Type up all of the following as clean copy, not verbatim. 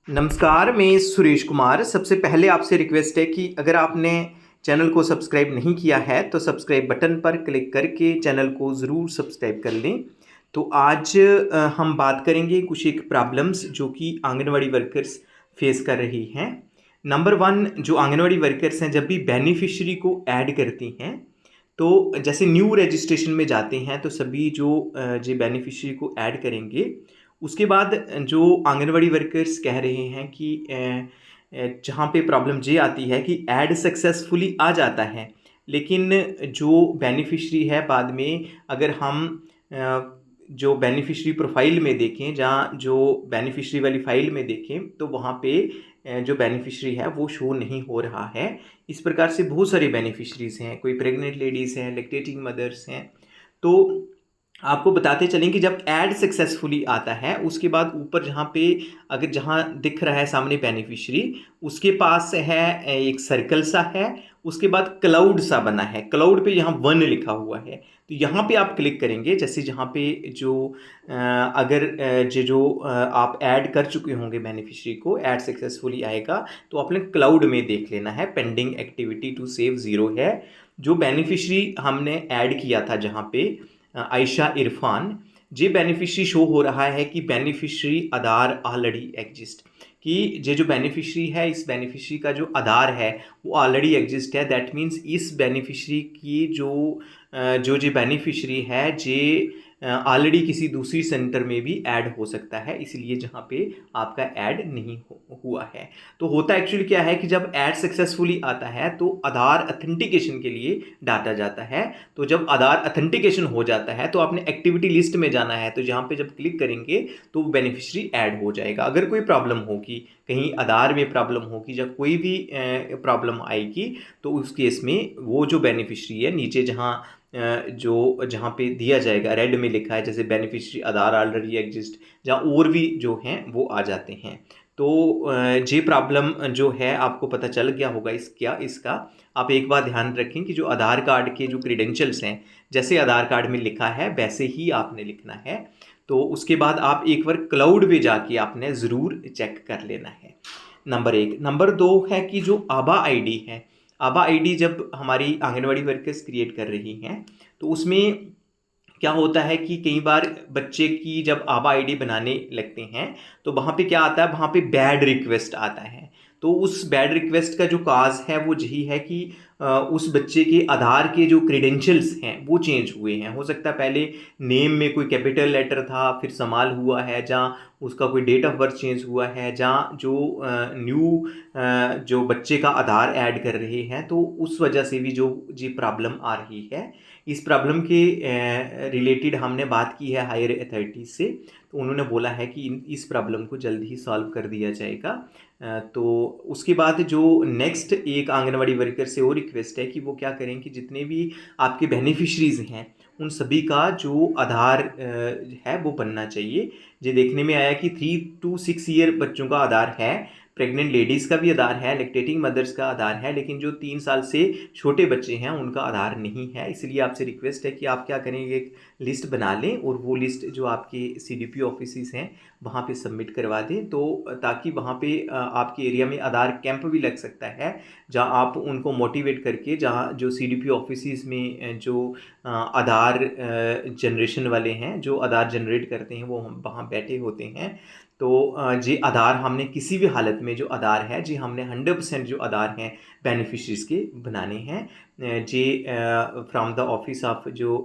नमस्कार, मैं सुरेश कुमार। सबसे पहले आपसे रिक्वेस्ट है कि अगर आपने चैनल को सब्सक्राइब नहीं किया है तो सब्सक्राइब बटन पर क्लिक करके चैनल को ज़रूर सब्सक्राइब कर लें। तो आज हम बात करेंगे कुछ एक प्रॉब्लम्स जो कि आंगनवाड़ी वर्कर्स फेस कर रही हैं। नंबर वन, जो आंगनवाड़ी वर्कर्स हैं जब भी बेनिफिशियरी को ऐड करती हैं तो जैसे न्यू रजिस्ट्रेशन में जाते हैं तो सभी जो बेनिफिशियरी को ऐड करेंगे, उसके बाद जो आंगनवाड़ी वर्कर्स कह रहे हैं कि जहाँ पे प्रॉब्लम ये आती है कि ऐड सक्सेसफुली आ जाता है, लेकिन जो बेनिफिशरी है बाद में अगर हम जो बेनिफिशरी प्रोफाइल में देखें, जहाँ जो बेनिफिशरी वाली फाइल में देखें तो वहाँ पे जो बेनिफिशरी है वो शो नहीं हो रहा है। इस प्रकार से बहुत सारे बेनिफिशरीज़ हैं, कोई प्रेग्नेंट लेडीज़ हैं, लैक्टेटिंग मदर्स हैं। तो आपको बताते चलें कि जब ऐड सक्सेसफुली आता है उसके बाद ऊपर जहाँ पे अगर जहाँ दिख रहा है सामने बेनिफिशियरी, उसके पास है एक सर्कल सा है, उसके बाद क्लाउड सा बना है, क्लाउड पे यहाँ 1 लिखा हुआ है। तो यहाँ पे आप क्लिक करेंगे, जैसे जहाँ पे जो अगर आप ऐड कर चुके होंगे बेनिफिशियरी को, ऐड सक्सेसफुली आएगा तो आपने क्लाउड में देख लेना है पेंडिंग एक्टिविटी टू सेव 0 है। जो बेनिफिशियरी हमने ऐड किया था जहाँ पे आयशा इरफान, ये बेनिफिशरी शो हो रहा है कि बेनिफिशरी आधार ऑलरेडी एग्जिस्ट, कि ये जो बेनिफिशरी है इस बेनिफिशरी का जो आधार है वो ऑलरेडी एग्जिस्ट है। दैट मीन्स इस बेनिफिशरी की जो बेनिफिशरी है जे ऑलरेडी किसी दूसरी सेंटर में भी ऐड हो सकता है, इसलिए जहाँ पे आपका ऐड नहीं हुआ है। तो होता एक्चुअली क्या है कि जब ऐड सक्सेसफुली आता है तो आधार अथेंटिकेशन के लिए डाटा जाता है। तो जब आधार अथेंटिकेशन हो जाता है तो आपने एक्टिविटी लिस्ट में जाना है, तो जहाँ पे जब क्लिक करेंगे तो बेनिफिशरी ऐड हो जाएगा। अगर कोई प्रॉब्लम होगी, कहीं आधार में प्रॉब्लम होगी या कोई भी प्रॉब्लम आएगी, तो उस केस में वो जो बेनिफिशरी है नीचे जहाँ पे दिया जाएगा रेड में लिखा है जैसे बेनिफिशरी आधार ऑलरेडी एग्जिस्ट, जहाँ और भी जो हैं वो आ जाते हैं। तो ये प्रॉब्लम जो है आपको पता चल गया होगा इसका आप एक बार ध्यान रखें कि जो आधार कार्ड के जो क्रीडेंशियल्स हैं, जैसे आधार कार्ड में लिखा है वैसे ही आपने लिखना है। तो उसके बाद आप एक बार क्लाउड पे जाके आपने ज़रूर चेक कर लेना है। नंबर एक। नंबर दो है कि जो आबा आईडी है, आबा आईडी जब हमारी आंगनवाड़ी वर्कर्स क्रिएट कर रही हैं तो उसमें क्या होता है कि कई बार बच्चे की जब आबा आईडी बनाने लगते हैं तो वहाँ पे क्या आता है, वहाँ पे बैड रिक्वेस्ट आता है। तो उस बैड रिक्वेस्ट का जो काज है वो यही है कि उस बच्चे के आधार के जो क्रीडेंशियल्स हैं वो चेंज हुए हैं। हो सकता है पहले नेम में कोई कैपिटल लेटर था, फिर समाल हुआ है, जहाँ उसका कोई डेट ऑफ बर्थ चेंज हुआ है, जहाँ जो न्यू जो बच्चे का आधार ऐड कर रहे हैं, तो उस वजह से भी जो जी प्रॉब्लम आ रही है। इस प्रॉब्लम के रिलेटेड हमने बात की है हायर अथॉरिटीज़ से, तो उन्होंने बोला है कि इस प्रॉब्लम को जल्द ही सॉल्व कर दिया जाएगा। तो उसके बाद जो नेक्स्ट एक आंगनवाड़ी वर्कर से और रिक्वेस्ट है कि वो क्या करें कि जितने भी आपके बेनिफिशरीज़ हैं उन सभी का जो आधार है वो बनना चाहिए। ये देखने में आया कि 3 to 6 ईयर बच्चों का आधार है, प्रेग्नेंट लेडीज़ का भी आधार है, लैक्टेटिंग मदर्स का आधार है, लेकिन जो 3 साल से छोटे बच्चे हैं उनका आधार नहीं है। इसलिए आपसे रिक्वेस्ट है कि आप क्या करें, एक लिस्ट बना लें और वो लिस्ट जो आपके CDP ऑफिसेस हैं वहाँ पे सबमिट करवा दें, तो ताकि वहाँ पे आपके एरिया में आधार कैंप भी लग सकता है, जहाँ आप उनको मोटिवेट करके, जहाँ जो CDP ऑफिसेस में जो आधार जनरेशन वाले हैं, जो आधार जनरेट करते हैं, वो हम वहाँ बैठे होते हैं। तो जी आधार हमने किसी भी हालत में जो आधार है जी हमने 100% जो आधार हैं बेनिफिशरीज़ के बनाने हैं। जी फ्रॉम द ऑफिस ऑफ जो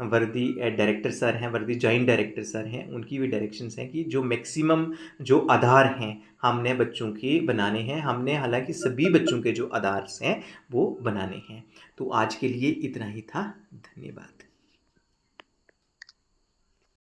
वर्दी डायरेक्टर सर हैं, वर्दी जॉइंट डायरेक्टर सर हैं, उनकी भी डायरेक्शंस हैं कि जो मैक्सिमम जो आधार हैं हमने बच्चों के बनाने हैं। हमने हालांकि सभी बच्चों के जो आधार हैं वो बनाने हैं। तो आज के लिए इतना ही था। धन्यवाद।